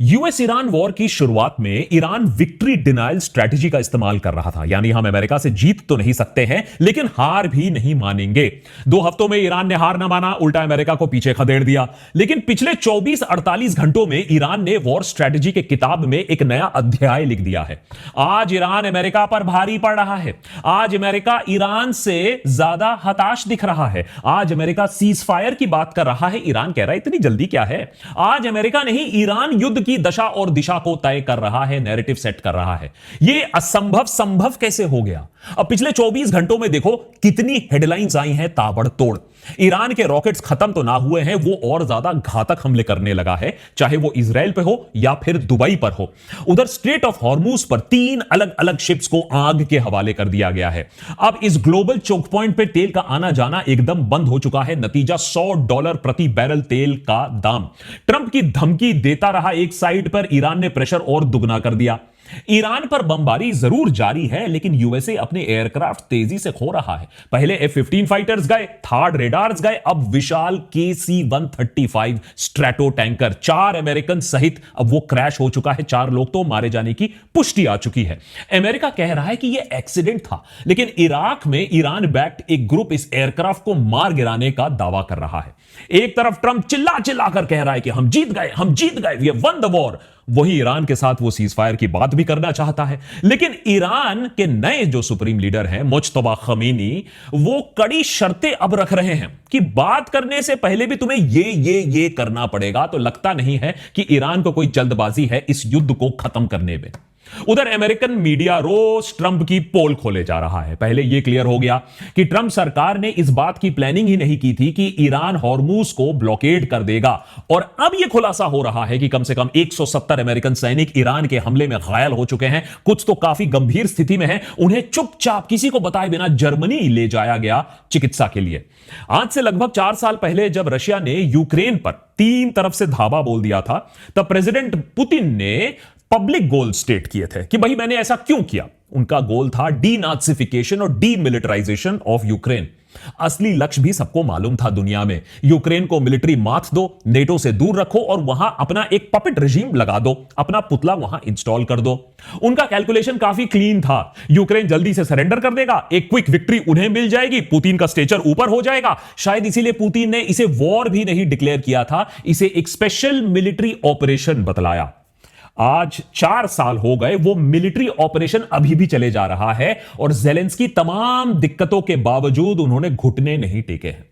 US Iran war की शुरुआत में ईरान विक्ट्री डिनायल स्ट्रेटजी का इस्तेमाल कर रहा था। यानी हम अमेरिका से जीत तो नहीं सकते हैं लेकिन हार भी नहीं मानेंगे। 2 हफ्तों में ईरान ने हार ना माना, उल्टा अमेरिका को पीछे खदेड़ दिया। लेकिन पिछले 24-48 घंटों में ईरान ने वॉर स्ट्रेटजी के किताब में एक नया अध्याय लिख दिया है। आज ईरान अमेरिका पर भारी पड़ रहा है। आज अमेरिका ईरान से ज्यादा हताश दिख रहा है। आज अमेरिका सीज फायर की बात कर रहा है। ईरान कह रहा है इतनी जल्दी क्या है। आज अमेरिका नहीं, ईरान युद्ध की दशा और दिशा को तय कर रहा है, नैरेटिव सेट कर रहा है। यह असंभव संभव कैसे हो गया? अब पिछले 24 घंटों में देखो कितनी हेडलाइंस आई हैं ताबड़तोड़। ईरान के रॉकेट्स खत्म तो ना हुए हैं, वो और ज्यादा घातक हमले करने लगा है, चाहे वो इजराइल पे हो या फिर दुबई पर हो। उधर स्ट्रेट ऑफ हॉर्मूज पर 3 अलग अलग शिप्स को आग के हवाले कर दिया गया है। अब इस ग्लोबल चोक पॉइंट पे तेल का आना जाना एकदम बंद हो चुका है। नतीजा $100 प्रति बैरल तेल का दाम। ट्रंप की धमकी देता रहा एक साइड पर, ईरान ने प्रेशर और दुगना कर दिया। ईरान पर बमबारी जरूर जारी है लेकिन यूएसए अपने एयरक्राफ्ट तेजी से खो रहा है। पहले F-15 फाइटर्स गए, थर्ड रेडार्स गए, अब विशाल KC-135 स्ट्रैटो टैंकर 4 अमेरिकन सहित अब वो क्रैश हो चुका है। 4 लोग तो मारे जाने की पुष्टि आ चुकी है। अमेरिका कह रहा है कि यह एक्सीडेंट था, लेकिन इराक में ईरान बैक्ड एक ग्रुप इस एयरक्राफ्ट को मार गिराने का दावा कर रहा है। एक तरफ ट्रंप चिल्ला चिल्ला कर कह रहा है कि हम जीत गए, हम जीत गए, we have won the war. वही ईरान के साथ वो सीज फायर की बात भी करना चाहता है। लेकिन ईरान के नए जो सुप्रीम लीडर हैं मुज्तबा खमीनी, वो कड़ी शर्तें अब रख रहे हैं कि बात करने से पहले भी तुम्हें ये करना पड़ेगा। तो लगता नहीं है कि ईरान को कोई जल्दबाजी है इस युद्ध को खत्म करने में। उधर अमेरिकन मीडिया रोज ट्रंप की पोल खोले जा रहा है। पहले यह क्लियर हो गया कि ट्रंप सरकार ने इस बात की प्लानिंग ही नहीं की थी कि ईरान हॉर्मूज को ब्लॉकेड कर देगा। और अब यह खुलासा हो रहा है कि कम से कम 170 अमेरिकन सैनिक ईरान के हमले में घायल हो चुके हैं। कुछ तो काफी गंभीर स्थिति में हैं। उन्हें चुपचाप किसी को बताए बिना जर्मनी ले जाया गया चिकित्सा के लिए। आज से लगभग 4 साल पहले जब रशिया ने यूक्रेन पर 3 तरफ से धावा बोल दिया था, तब प्रेसिडेंट पुतिन ने पब्लिक गोल स्टेट किए थे कि भाई मैंने ऐसा क्यों किया। उनका गोल था डीनाजिफिकेशन और डीमिलिटराइजेशन ऑफ यूक्रेन। असली लक्ष्य भी सबको मालूम था दुनिया में। यूक्रेन को मिलिट्री मात दो, नेटो से दूर रखो और वहां अपना एक पपेट रेजिम लगा दो, अपना पुतला वहां इंस्टॉल कर दो। उनका कैलकुलेशन काफी क्लीन था। यूक्रेन जल्दी से सरेंडर कर देगा, एक क्विक विक्ट्री उन्हें मिल जाएगी, पुतिन का स्टेचर ऊपर हो जाएगा। शायद इसीलिए पुतिन ने इसे वॉर भी नहीं डिक्लेयर किया था, इसे एक स्पेशल मिलिट्री ऑपरेशन बतलाया। आज 4 साल हो गए, वो मिलिट्री ऑपरेशन अभी भी चले जा रहा है और ज़ेलेंस्की तमाम दिक्कतों के बावजूद उन्होंने घुटने नहीं टेके हैं।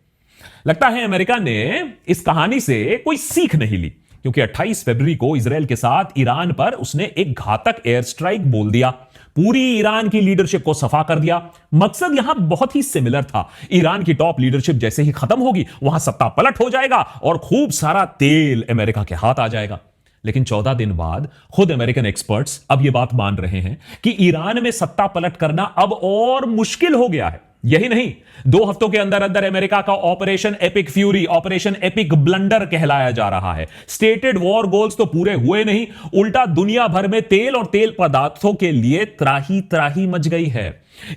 लगता है अमेरिका ने इस कहानी से कोई सीख नहीं ली, क्योंकि 28 फरवरी को इजराइल के साथ ईरान पर उसने एक घातक एयर स्ट्राइक बोल दिया। पूरी ईरान की लीडरशिप को सफा कर दिया। मकसद यहां बहुत ही सिमिलर था। ईरान की टॉप लीडरशिप जैसे ही खत्म होगी, वहां सत्ता पलट हो जाएगा और खूब सारा तेल अमेरिका के हाथ आ जाएगा। लेकिन 14 दिन बाद खुद अमेरिकन एक्सपर्ट्स अब यह बात मान रहे हैं कि ईरान में सत्ता पलट करना अब और मुश्किल हो गया है। यही नहीं, 2 हफ्तों के अंदर अंदर अमेरिका का operation epic fury, operation epic blunder कहलाया जा रहा है। स्टेटेड वॉर गोल्स तो पूरे हुए नहीं, उल्टा दुनिया भर में तेल और तेल पदार्थों के लिए त्राही त्राही मच गई है।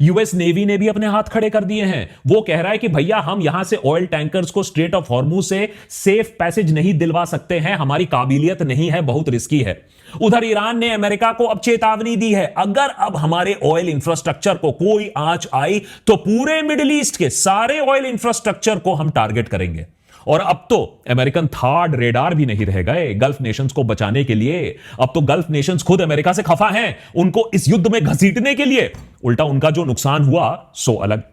यूएस नेवी ने भी अपने हाथ खड़े कर दिए हैं। वो कह रहा है कि भैया हम यहां से ऑयल टैंकर्स को स्ट्रेट ऑफ हॉर्मूज से सेफ पैसेज नहीं दिलवा सकते हैं, हमारी काबिलियत नहीं है, बहुत रिस्की है। उधर ईरान ने अमेरिका को अब चेतावनी दी है, अगर अब हमारे ऑयल इंफ्रास्ट्रक्चर को कोई आंच आई तो पूरे मिडिल ईस्ट के सारे ऑयल इंफ्रास्ट्रक्चर को हम टारगेट करेंगे। और अब तो अमेरिकन थर्ड रेडार भी नहीं रह गए गल्फ नेशंस को बचाने के लिए। अब तो गल्फ नेशंस खुद अमेरिका से खफा हैं उनको इस युद्ध में घसीटने के लिए। उल्टा उनका जो नुकसान हुआ सो अलग।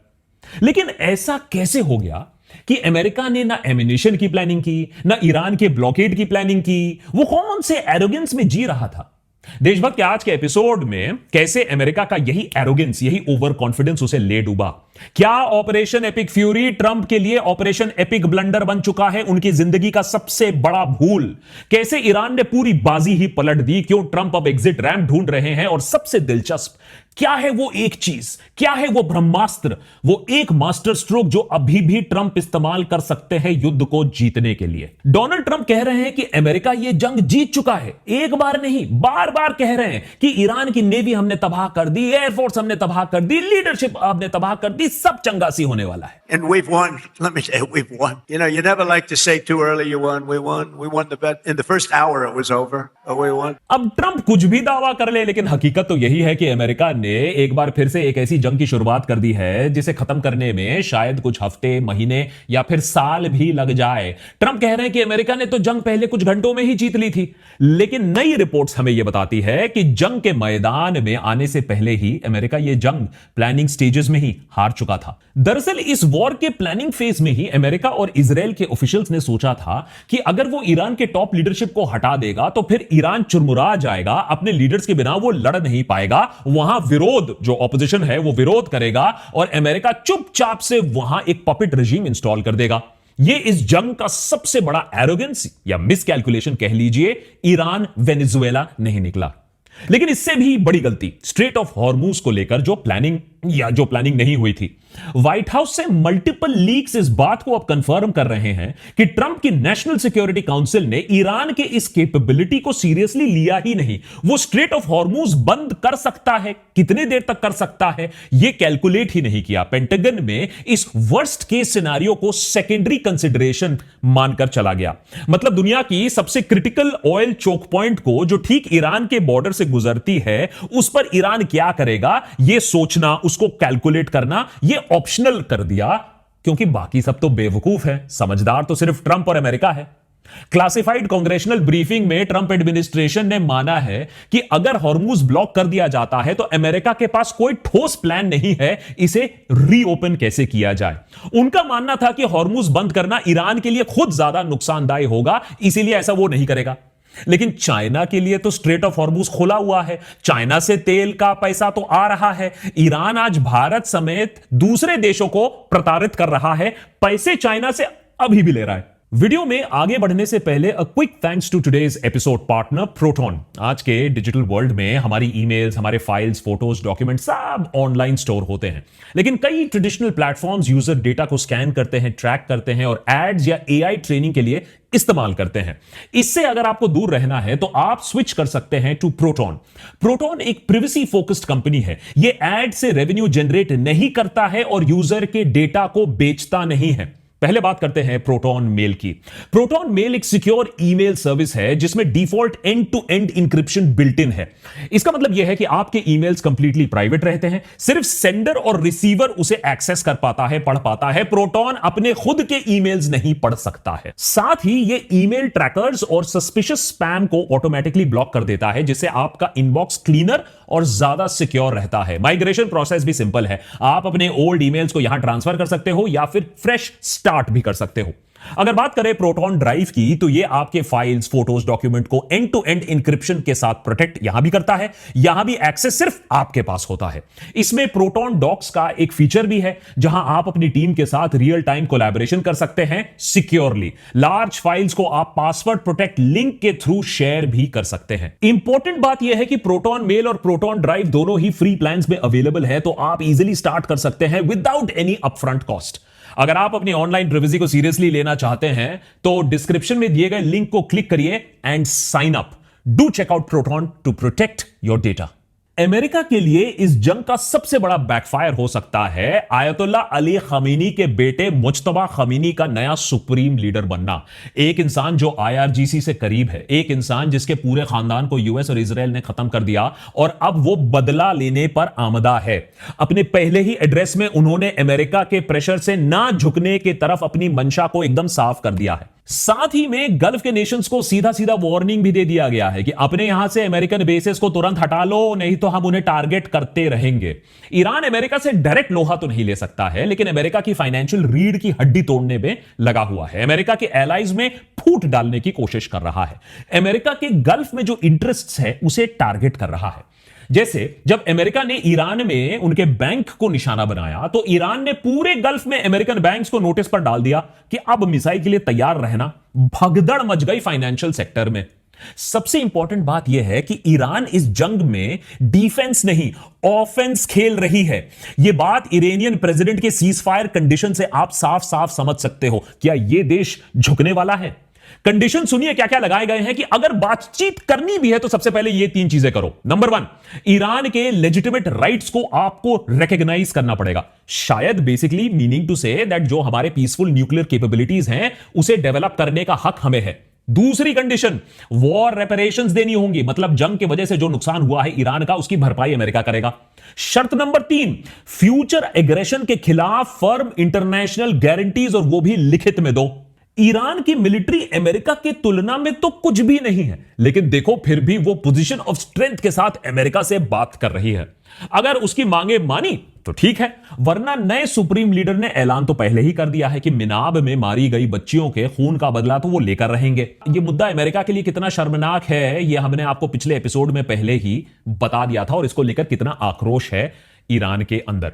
लेकिन ऐसा कैसे हो गया कि अमेरिका ने ना एमिनेशन की प्लानिंग की, ना ईरान के ब्लॉकेड की प्लानिंग की? वो कौन से एरोगेंस में जी रहा था? देशभक्त के आज के एपिसोड में कैसे अमेरिका का यही एरोगेंस, यही ओवर कॉन्फिडेंस उसे ले डूबा। क्या ऑपरेशन एपिक फ्यूरी ट्रंप के लिए ऑपरेशन एपिक ब्लंडर बन चुका है, उनकी जिंदगी का सबसे बड़ा भूल? कैसे ईरान ने पूरी बाजी ही पलट दी? क्यों ट्रंप अब एग्जिट रैंप ढूंढ रहे हैं? और सबसे दिलचस्प, क्या है वो एक चीज, क्या है वो ब्रह्मास्त्र, वो एक मास्टर स्ट्रोक जो अभी भी ट्रंप इस्तेमाल कर सकते हैं युद्ध को जीतने के लिए? डोनाल्ड ट्रंप कह रहे हैं कि अमेरिका ये जंग जीत चुका है। एक बार नहीं, बार बार कह रहे हैं कि ईरान की नेवी हमने तबाह कर दी, एयरफोर्स हमने तबाह कर दी, लीडरशिप हमने तबाह कर दी, सब चंगासी होने वाला है। And we've won. Let me say, we've won. You never like to say too early you won. We won. We won the bet. In the first hour, it was over. But we won. अब Trump कुछ भी दावा कर ले, लेकिन हकीकत तो यही है कि अमेरिका ने एक बार फिर से एक ऐसी जंग की शुरुआत कर दी है जिसे खत्म करने में शायद कुछ हफ्ते, महीने या फिर साल भी लग जाए। ट्रंप कह रहे हैं कि अमेरिका ने तो जंग पहले कुछ घंटों में ही जीत ली थी, लेकिन नई रिपोर्ट्स हमें यह बताती है कि जंग के मैदान में आने से पहले ही अमेरिका यह जंग प्लानिंग स्टेजेस में ही हार चुका था। दरअसल इस वॉर के प्लानिंग फेज में ही अमेरिका और इजराइल के ऑफिशियल्स ने सोचा था कि अगर वो ईरान के टॉप लीडरशिप को हटा देगा तो फिर ईरान चुरमुरा जाएगा, अपने लीडर्स के बिना वो लड़ नहीं पाएगा, वहां विरोध जो ऑपोजिशन है वो विरोध करेगा और अमेरिका चुपचाप से वहां एक पपेट रेजिम इंस्टॉल कर देगा। ये इस जंग का सबसे बड़ा एरोगेंस या मिसकैलकुलेशन कह लीजिए। ईरान वेनेजुएला नहीं निकला। लेकिन इससे भी बड़ी गलती स्ट्रेट ऑफ हॉर्मूज को लेकर जो प्लानिंग नहीं हुई थी। व्हाइट हाउस से मल्टीपल लीक्स इस बात को अब कंफर्म कर रहे हैं कि ट्रंप की नेशनल सिक्योरिटी काउंसिल ने ईरान के इस कैपेबिलिटी को सीरियसली लिया ही नहीं। वो स्ट्रेट ऑफ हॉर्मूज बंद कर सकता है, कितने देर तक कर सकता है, यह कैलकुलेट ही नहीं किया। पेंटागन में इस वर्स्ट केस सिनेरियो को सेकेंडरी कंसिडरेशन मानकर चला गया। मतलब दुनिया की सबसे क्रिटिकल ऑयल चोक पॉइंट को जो ठीक ईरान के बॉर्डर से गुजरती है, उस पर ईरान क्या करेगा यह सोचना, उसको कैलकुलेट करना, यह ऑप्शनल कर दिया, क्योंकि बाकी सब तो बेवकूफ है। समझदार तो सिर्फ ट्रंप और अमेरिका है। क्लासिफाइड कांग्रेशनल ब्रीफिंग में ट्रंप एडमिनिस्ट्रेशन ने माना है कि अगर हॉर्मूज ब्लॉक कर दिया जाता है तो अमेरिका के पास कोई ठोस प्लान नहीं है इसे रीओपन कैसे किया जाए। उनका मानना था कि हॉर्मूज बंद करना ईरान के लिए खुद ज्यादा नुकसानदायी होगा, इसीलिए ऐसा वो नहीं करेगा। लेकिन चाइना के लिए तो स्ट्रेट ऑफ हॉर्मूज खुला हुआ है, चाइना से तेल का पैसा तो आ रहा है। ईरान आज भारत समेत दूसरे देशों को प्रताड़ित कर रहा है, पैसे चाइना से अभी भी ले रहा है। वीडियो में आगे बढ़ने से पहले a quick thanks to today's episode partner Proton. आज के डिजिटल वर्ल्ड में हमारी ईमेल्स, हमारे फाइल्स, फोटोज, डॉक्यूमेंट सब ऑनलाइन स्टोर होते हैं, लेकिन कई ट्रेडिशनल प्लेटफॉर्म्स यूजर डेटा को स्कैन करते हैं, ट्रैक करते हैं और एड्स या एआई ट्रेनिंग के लिए इस्तेमाल करते हैं। इससे अगर आपको दूर रहना है तो आप स्विच कर सकते हैं टू प्रोटॉन। प्रोटॉन एक प्रिवेसी फोकस्ड कंपनी है। यह एड से रेवेन्यू जनरेट नहीं करता है और यूजर के डेटा को बेचता नहीं है। पहले बात करते हैं प्रोटॉन मेल की। प्रोटॉन मेल एक सिक्योर ईमेल सर्विस है जिसमें default end to end encryption built in है। इसका मतलब यह है कि आपके ईमेल्स कंप्लीटली प्राइवेट रहते हैं, सिर्फ सेंडर और रिसीवर उसे एक्सेस कर पाता है, पढ़ पाता है। प्रोटॉन अपने खुद के ईमेल्स नहीं पढ़ सकता है। साथ ही यह ईमेल ट्रैकर्स और सस्पिशियस स्पैम को ऑटोमेटिकली ब्लॉक कर देता है, जिससे आपका इनबॉक्स क्लीनर और ज्यादा सिक्योर रहता है। माइग्रेशन प्रोसेस भी सिंपल है। आप अपने ओल्ड ईमेल्स को यहां ट्रांसफर कर सकते हो या फिर फ्रेश स्टार्ट भी कर सकते हो। अगर बात करें प्रोटॉन ड्राइव की, तो यह आपके फाइल्स, फोटोज, डॉक्यूमेंट को एंड टू एंड इंक्रिप्शन के साथ प्रोटेक्ट यहां भी करता है। यहां भी एक्सेस सिर्फ आपके पास होता है। इसमें प्रोटॉन डॉक्स का एक फीचर भी है जहां आप अपनी टीम के साथ रियल टाइम कोलैबोरेशन कर सकते हैं सिक्योरली। लार्ज फाइल्स को आप पासवर्ड प्रोटेक्ट लिंक के थ्रू शेयर भी कर सकते हैं। इंपॉर्टेंट बात यह है कि प्रोटॉन मेल और प्रोटॉन ड्राइव दोनों ही फ्री प्लान्स में अवेलेबल है, तो आप इजीली स्टार्ट कर सकते हैं विदाउट एनी अपफ्रंट कॉस्ट। अगर आप अपनी ऑनलाइन प्रिवेसी को सीरियसली लेना चाहते हैं तो डिस्क्रिप्शन में दिए गए लिंक को क्लिक करिए and sign up. Do check out Proton to protect your data. America के लिए इस जंग का सबसे बड़ा बैकफायर हो सकता है आयतुल्ला अली खमीनी के बेटे मुज्तबा खमीनी का नया सुप्रीम लीडर बनना। एक इंसान जो आईआरजीसी से करीब है, एक इंसान जिसके पूरे खानदान को यूएस और इजराइल ने खत्म कर दिया और अब वो बदला लेने पर आमदा है। अपने पहले ही एड्रेस में उन्होंने अमेरिका के प्रेशर से ना झुकने की तरफ अपनी मंशा को एकदम साफ कर दिया है। साथ ही में गल्फ के नेशंस को सीधा सीधा वार्निंग भी दे दिया गया है कि अपने यहां से अमेरिकन बेसेस को तुरंत हटा लो, नहीं तो हम उन्हें टारगेट करते रहेंगे। ईरान अमेरिका से डायरेक्ट लोहा तो नहीं ले सकता है, लेकिन अमेरिका की फाइनेंशियल रीढ़ की हड्डी तोड़ने में लगा हुआ है। अमेरिका के एलाइज में फूट डालने की कोशिश कर रहा है। अमेरिका के गल्फ में जो इंटरेस्ट है उसे टारगेट कर रहा है। जैसे जब अमेरिका ने ईरान में उनके बैंक को निशाना बनाया तो ईरान ने पूरे गल्फ में अमेरिकन बैंक्स को नोटिस पर डाल दिया कि अब मिसाइल के लिए तैयार रहना। भगदड़ मच गई फाइनेंशियल सेक्टर में। सबसे इंपॉर्टेंट बात यह है कि ईरान इस जंग में डिफेंस नहीं ऑफेंस खेल रही है। यह बात इरानियन प्रेसिडेंट के सीज फायर कंडीशन से आप साफ साफ समझ सकते हो। क्या यह देश झुकने वाला है? कंडीशन सुनिए क्या क्या लगाए गए हैं कि अगर बातचीत करनी भी है तो सबसे पहले ये 3 चीजें करो। नंबर 1, ईरान के लेजिटिमेट राइट्स को आपको रिकॉग्नाइज करना पड़ेगा। शायद basically meaning to say that जो हमारे पीसफुल न्यूक्लियर कैपेबिलिटीज हैं उसे डेवलप करने का हक हमें है। दूसरी कंडीशन, वॉर रेपरेशंस देनी होंगी, मतलब जंग की वजह से जो नुकसान हुआ है ईरान का उसकी भरपाई अमेरिका करेगा। शर्त नंबर 3, फ्यूचर एग्रेशन के खिलाफ फर्म इंटरनेशनल गारंटीज और वो भी लिखित में दो। ईरान की मिलिट्री अमेरिका की तुलना में तो कुछ भी नहीं है, लेकिन देखो फिर भी वो पोजीशन ऑफ स्ट्रेंथ के साथ अमेरिका से बात कर रही है। अगर उसकी मांगे मानी तो ठीक है, वरना नए सुप्रीम लीडर ने ऐलान तो पहले ही कर दिया है कि मिनाब में मारी गई बच्चियों के खून का बदला तो वो लेकर रहेंगे। ये मुद्दा अमेरिका के लिए कितना शर्मनाक है ये हमने आपको पिछले एपिसोड में पहले ही बता दिया था, और इसको लेकर कितना आक्रोश है ईरान के अंदर।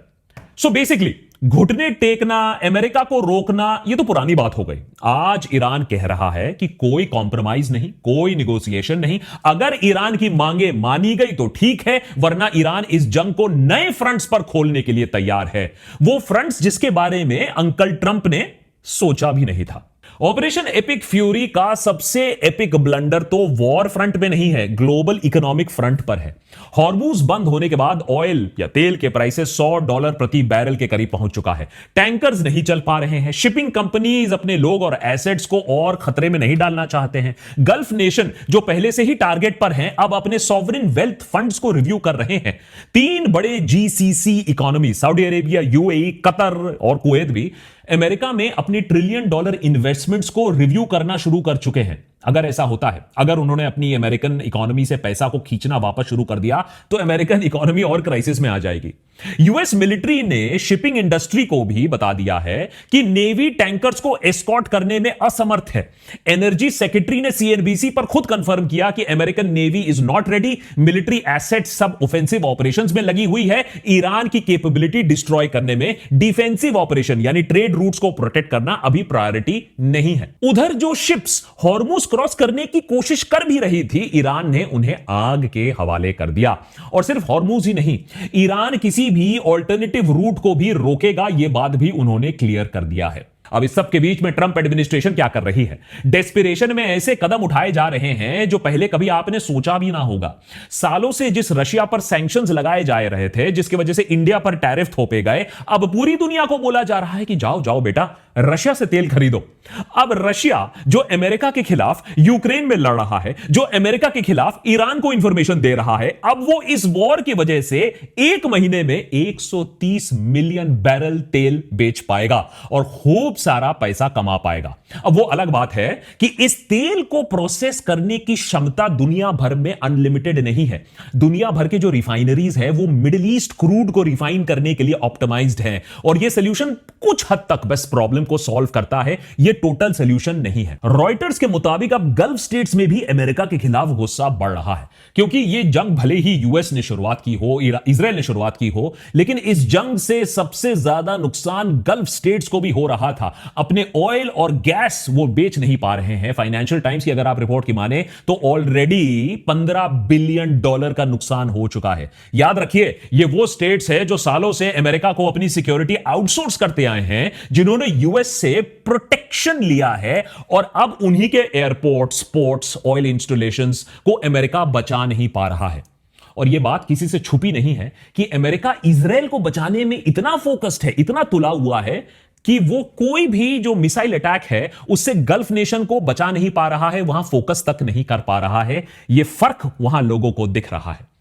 सो बेसिकली घुटने टेकना, अमेरिका को रोकना, ये तो पुरानी बात हो गई। आज ईरान कह रहा है कि कोई कॉम्प्रोमाइज नहीं, कोई निगोशिएशन नहीं। अगर ईरान की मांगे मानी गई तो ठीक है, वरना ईरान इस जंग को नए फ्रंट्स पर खोलने के लिए तैयार है। वो फ्रंट्स जिसके बारे में अंकल ट्रंप ने सोचा भी नहीं था। ऑपरेशन एपिक फ्यूरी का सबसे एपिक ब्लंडर तो वॉर फ्रंट में नहीं है, ग्लोबल इकोनॉमिक फ्रंट पर है। हॉर्मूज बंद होने के बाद ऑयल या तेल के प्राइसेस $100 प्रति बैरल के करीब पहुंच चुका है। टैंकर्स नहीं चल पा रहे हैं। शिपिंग कंपनीज अपने लोग और एसेट्स को और खतरे में नहीं डालना चाहते हैं। गल्फ नेशन जो पहले से ही टारगेट पर हैं, अब अपने सॉवरेन वेल्थ फंड्स को रिव्यू कर रहे हैं। 3 बड़े GCC economy, Saudi Arabia, UAE, Qatar और कुवैत भी अमेरिका में अपनी $1 ट्रिलियन इन्वेस्टमेंट्स को रिव्यू करना शुरू कर चुके हैं। अगर ऐसा होता है, अगर उन्होंने अपनी अमेरिकन इकोनॉमी से पैसा को खींचना वापस शुरू कर दिया तो अमेरिकन इकोनॉमी और क्राइसिस में आ जाएगी। यूएस मिलिट्री ने शिपिंग इंडस्ट्री को भी बता दिया है कि नेवी टैंकर्स को एस्कॉर्ट करने में असमर्थ है। एनर्जी सेक्रेटरी ने सीएनबीसी पर खुद कंफर्म किया कि American navy is not ready, military assets सब ऑफेंसिव ऑपरेशंस में लगी हुई है। ईरान की कैपेबिलिटी डिस्ट्रॉय करने में डिफेंसिव ऑपरेशन यानी ट्रेड रूट्स को प्रोटेक्ट करना अभी प्रायोरिटी नहीं है। उधर जो शिप्स हॉर्मुज क्रॉस करने की कोशिश कर भी रही थी, ईरान ने उन्हें आग के हवाले कर दिया। और सिर्फ हॉर्मुज ही नहीं, ईरान किसी भी ऑल्टरनेटिव रूट को भी रोकेगा, यह बात भी उन्होंने क्लियर कर दिया है। अब इस सब के बीच में ट्रंप एडमिनिस्ट्रेशन क्या कर रही है? डेस्पिरेशन में ऐसे कदम उठाए जा रहे हैं जो पहले कभी आपने सोचा भी ना होगा। सालों से जिस रशिया पर सैंक्शंस लगाए जा रहे थे, जिसकी वजह से इंडिया पर टैरिफ थोपे गए, अब पूरी दुनिया को बोला जा रहा है कि जाओ जाओ बेटा रशिया से तेल खरीदो। अब रशिया जो अमेरिका के खिलाफ यूक्रेन में लड़ रहा है, जो अमेरिका के खिलाफ ईरान को इंफॉर्मेशन दे रहा है, अब वो इस वॉर की वजह से एक महीने में 130 मिलियन बैरल तेल बेच पाएगा और खूब सारा पैसा कमा पाएगा। अब वो अलग बात है कि इस तेल को प्रोसेस करने की क्षमता दुनिया भर में अनलिमिटेड नहीं है। दुनिया भर के जो रिफाइनरीज है वो मिडिल ईस्ट क्रूड को रिफाइन करने के लिए ऑप्टिमाइज्ड है, और ये सोल्यूशन कुछ हद तक बस प्रॉब्लम को सॉल्व करता है, ये टोटल सोल्यूशन नहीं है। रॉयटर्स के मुताबिक अब गल्फ स्टेट्स में भी अमेरिका के खिलाफ गुस्सा बढ़ रहा है, क्योंकि ये जंग भले ही यूएस ने शुरुआत की हो, इजराइल ने शुरुआत की हो, लेकिन इस जंग से सबसे ज्यादा नुकसान गल्फ स्टेट्स को भी हो रहा था। अपने ऑयल और गैस वो बेच नहीं पा रहे हैं। फाइनेंशियल टाइम्स की अगर आप रिपोर्ट की माने तो ऑलरेडी $15 बिलियन का नुकसान हो चुका है। याद रखिए, ये वो स्टेट्स है जो सालों से अमेरिका को अपनी सिक्योरिटी आउटसोर्स करते आए हैं, जिन्होंने यूएस से प्रोटेक्शन लिया है, और अब उन्हीं के एयरपोर्ट्स, पोर्ट्स, ऑयल इंस्टॉलेशंस को अमेरिका बचा नहीं पा रहा है। और यह बात किसी से छुपी नहीं है कि अमेरिका इजराइल को बचाने में इतना फोकस्ड है, इतना तुला हुआ है कि वो कोई भी जो मिसाइल अटैक है उससे गल्फ नेशन को बचा नहीं पा रहा है, वहां फोकस तक नहीं कर पा रहा है। यह फर्क वहां लोगों को दिख रहा है।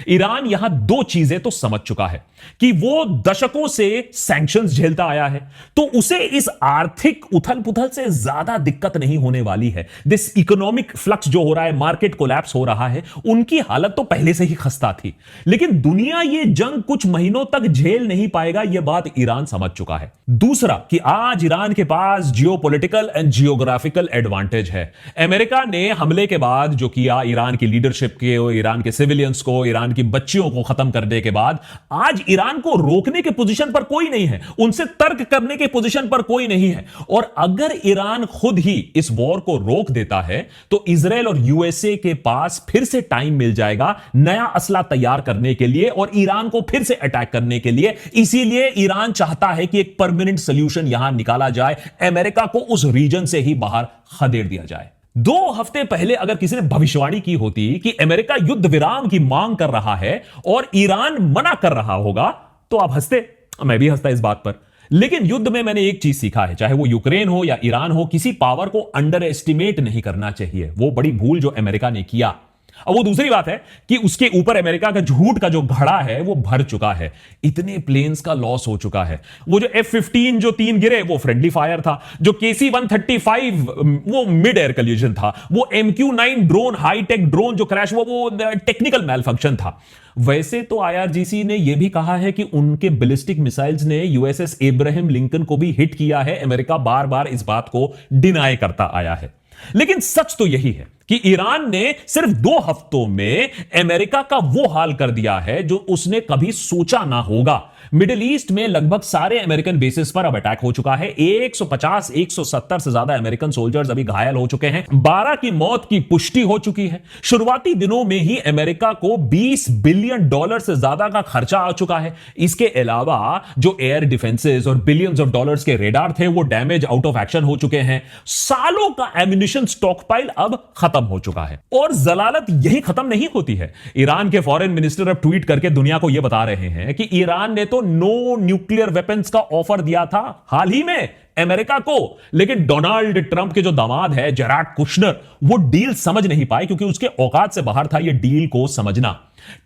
ईरान यहां 2 चीजें तो समझ चुका है कि वो दशकों से सैंक्शंस झेलता आया है, तो उसे इस आर्थिक उथल पुथल से ज्यादा दिक्कत नहीं होने वाली है। दिस इकोनॉमिक फ्लक्स जो हो रहा है, मार्केट कोलैप्स हो रहा है, उनकी हालत तो पहले से ही खस्ता थी। लेकिन दुनिया ये जंग कुछ महीनों तक झेल नहीं पाएगा, यह बात ईरान समझ चुका है। दूसरा कि आज ईरान के पास जियोपॉलिटिकल एंड जियोग्राफिकल एडवांटेज है। अमेरिका ने हमले के बाद जो किया ईरान की लीडरशिप के, ईरान के सिविलियंस को, ईरान ईरान की बच्चियों को खत्म करने के बाद आज ईरान को रोकने के पोजीशन पर कोई नहीं है, उनसे तर्क करने के पोजीशन पर कोई नहीं है। और अगर ईरान खुद ही इस वॉर को रोक देता है तो इजराइल और यूएसए के पास फिर से टाइम मिल जाएगा नया असला तैयार करने के लिए और ईरान को फिर से अटैक करने के लिए। इसीलिए ईरान चाहता है कि एक परमानेंट सॉल्यूशन यहां निकाला जाए, अमेरिका को उस रीजन से ही बाहर खदेड़ दिया जाए। 2 हफ्ते पहले अगर किसी ने भविष्यवाणी की होती कि अमेरिका युद्ध विराम की मांग कर रहा है और ईरान मना कर रहा होगा तो आप हंसते, मैं भी हंसता इस बात पर। लेकिन युद्ध में मैंने एक चीज सीखा है, चाहे वो यूक्रेन हो या ईरान हो, किसी पावर को अंडर एस्टिमेट नहीं करना चाहिए। वो बड़ी भूल जो अमेरिका ने किया। अब वो दूसरी बात है कि उसके ऊपर अमेरिका का झूठ का जो घड़ा है वो भर चुका है। इतने प्लेन्स का लॉस हो चुका है। वो जो F-15 जो 3 गिरे वो फ्रेंडली फायर था, जो KC-135 वो मिड एयर कल्यूजन था, वो MQ-9 ड्रोन हाईटेक ड्रोन जो क्रैश हुआ वो टेक्निकल मैलफंक्शन था। वैसे तो IRGC ने यह भी कहा है कि उनके बैलिस्टिक मिसाइल्स ने USS एब्राहम लिंकन को भी हिट किया है। अमेरिका बार बार इस बात को डिनाई करता आया है। लेकिन सच तो यही है कि ईरान ने सिर्फ 2 हफ्तों में अमेरिका का वो हाल कर दिया है जो उसने कभी सोचा ना होगा। मिडिल ईस्ट में लगभग सारे अमेरिकन बेसिस पर अब अटैक हो चुका है। 150-170 से ज्यादा अमेरिकन सोल्जर्स अभी घायल हो चुके हैं। 12 की मौत की पुष्टि हो चुकी है। शुरुआती दिनों में ही अमेरिका को $20 बिलियन से ज्यादा का खर्चा आ चुका है। इसके अलावा जो एयर डिफेंसेस और बिलियंस ऑफ डॉलर्स के रेडार थे वो डैमेज आउट ऑफ एक्शन हो चुके हैं। सालों का एम्युनिशन स्टॉकपाइल अब खत्म हो चुका है। और जलालत यही खत्म नहीं होती है। ईरान के फॉरेन मिनिस्टर अब ट्वीट करके दुनिया को यह बता रहे हैं कि ईरान ने तो नो न्यूक्लियर वेपन्स का ऑफर दिया था हाल ही में अमेरिका को, लेकिन डोनाल्ड ट्रंप के जो दामाद है जेराड कुशनर वो डील समझ नहीं पाए क्योंकि उसके औकात से बाहर था यह डील को समझना।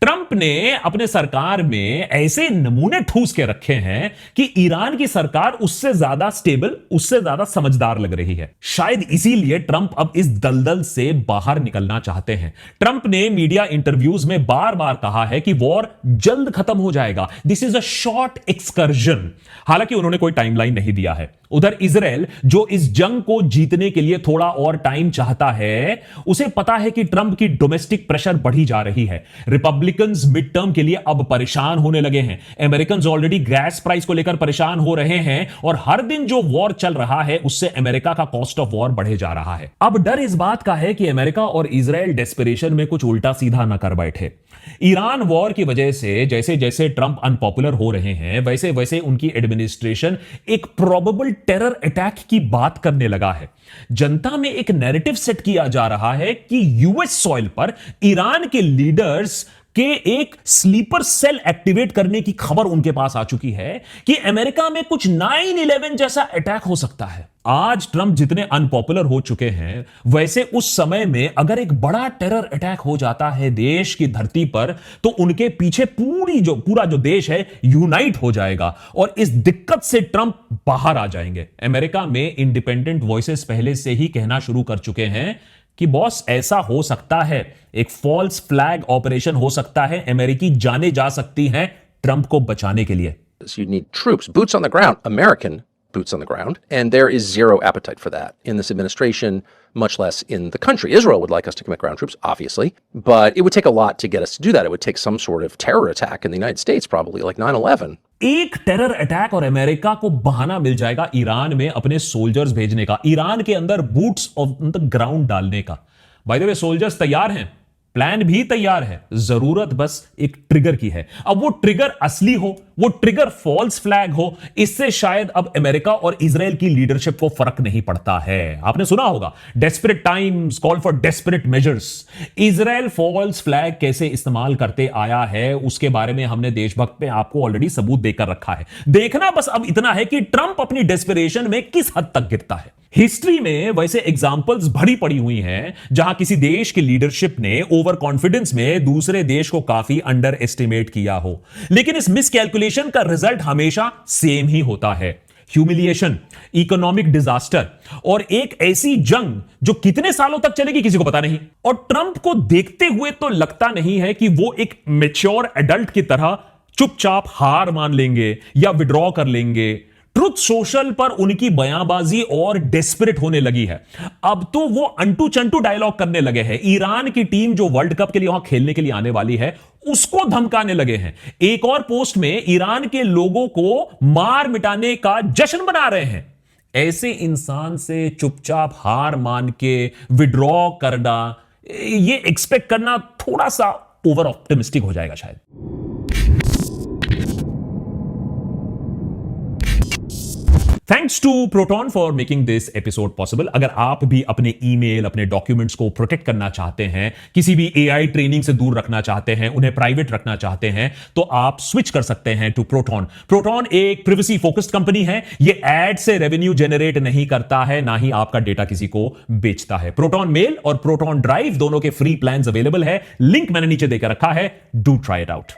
ट्रंप ने अपने सरकार में ऐसे नमूने ठूस के रखे हैं कि ईरान की सरकार उससे ज्यादा स्टेबल, उससे ज्यादा समझदार लग रही है। शायद इसीलिए ट्रंप अब इस दलदल से बाहर निकलना चाहते हैं। ट्रंप ने मीडिया इंटरव्यूज में बार बार कहा है कि वॉर जल्द खत्म हो जाएगा, this is a short excursion. हालांकि उन्होंने कोई टाइमलाइन नहीं दिया है। उधर इजराइल जो इस जंग को जीतने के लिए थोड़ा और टाइम चाहता है, उसे पता है कि ट्रंप की डोमेस्टिक प्रेशर बढ़ी जा रही है। रिपब्लिकन्स मिड टर्म के लिए अब परेशान होने लगे हैं। अमेरिकन्स ऑलरेडी गैस प्राइस को लेकर परेशान हो रहे हैं और हर दिन जो वॉर चल रहा है उससे अमेरिका का कॉस्ट ऑफ वॉर बढ़े जा रहा है। अब डर इस बात का है कि अमेरिका और इजराइल डेस्परेशन में कुछ उल्टा सीधा न कर बैठे। ईरान वॉर की वजह से जैसे जैसे ट्रंप अनपॉपुलर हो रहे हैं वैसे वैसे उनकी एडमिनिस्ट्रेशन एक प्रोबेबल टेरर अटैक की बात करने लगा है। जनता में एक नैरेटिव सेट किया जा रहा है कि यूएस सॉइल पर ईरान के लीडर्स के एक स्लीपर सेल एक्टिवेट करने की खबर उनके पास आ चुकी है कि अमेरिका में कुछ 9/11 जैसा अटैक हो सकता है। आज ट्रंप जितने अनपॉपुलर हो चुके हैं वैसे उस समय में अगर एक बड़ा टेरर अटैक हो जाता है देश की धरती पर तो उनके पीछे पूरा जो देश है यूनाइट हो जाएगा और इस दिक्कत से ट्रंप बाहर आ जाएंगे। अमेरिका में इंडिपेंडेंट वॉइसेस पहले से ही कहना शुरू कर चुके हैं कि बॉस ऐसा हो सकता है, एक फॉल्स फ्लैग ऑपरेशन हो सकता है, अमेरिकी जाने जा सकती हैं ट्रंप को बचाने के लिए। You need troops, boots on the ground, American boots on the ground, and there is zero appetite for that in this administration, much less in the country. Israel would like us to commit ground troops, obviously, but it would take a lot to get us to do that. It would take some sort of terror attack in the United States, probably like 9/11. एक terror attack और America को बहाना मिल जाएगा Iran में अपने soldiers भेजने का, Iran के अंदर बूट्स ऑन द ग्राउंड डालने का। बाय द वे सोल्जर्स तैयार हैं, प्लान भी तैयार है, जरूरत बस एक ट्रिगर की है। अब वो ट्रिगर असली हो, वो ट्रिगर फॉल्स फ्लैग हो, इससे शायद अब अमेरिका और इजराइल की लीडरशिप को फर्क नहीं पड़ता है। आपने सुना होगा desperate times call for desperate measures. Israel false flag कैसे इस्तेमाल करते आया है उसके बारे में हमने देशभक्त पे आपको ऑलरेडी सबूत देकर रखा है। देखना बस अब इतना है कि ट्रंप अपनी डेस्परेशन में किस हद तक गिरता है। हिस्ट्री में वैसे एग्जाम्पल्स भरी पड़ी हुई हैं जहां किसी देश की लीडरशिप ने ओवर कॉन्फिडेंस में दूसरे देश को काफी अंडर एस्टिमेट किया हो, लेकिन इस मिसकैलकुलेशन का रिजल्ट हमेशा सेम ही होता है, ह्यूमिलिएशन, इकोनॉमिक डिजास्टर और एक ऐसी जंग जो कितने सालों तक चलेगी किसी को पता नहीं। और ट्रंप को देखते हुए तो लगता नहीं है कि वो एक मैच्योर एडल्ट की तरह चुपचाप हार मान लेंगे या विड्रॉ कर लेंगे। ट्रुथ सोशल पर उनकी बयानबाजी और डेस्परेट होने लगी है। अब तो वो अंटू चंटू डायलॉग करने लगे हैं। ईरान की टीम जो वर्ल्ड कप के लिए वहां खेलने के लिए आने वाली है उसको धमकाने लगे हैं। एक और पोस्ट में ईरान के लोगों को मार मिटाने का जश्न मना रहे हैं। ऐसे इंसान से चुपचाप हार मान के विड्रॉ करना, ये एक्सपेक्ट करना थोड़ा सा ओवर ऑप्टिमिस्टिक हो जाएगा शायद। Thanks to Proton for making this episode possible. अगर आप भी अपने ईमेल, अपने डॉक्यूमेंट्स को प्रोटेक्ट करना चाहते हैं, किसी भी एआई ट्रेनिंग से दूर रखना चाहते हैं, उन्हें प्राइवेट रखना चाहते हैं, तो आप स्विच कर सकते हैं टू प्रोटॉन। प्रोटॉन एक प्रिवेसी फोकस्ड कंपनी है। ये एड से रेवेन्यू जनरेट नहीं करता है, ना ही आपका डेटा किसी को बेचता है। प्रोटॉन मेल और प्रोटॉन ड्राइव दोनों के फ्री प्लान्स अवेलेबल है। लिंक मैंने नीचे देकर रखा है। Do try it out.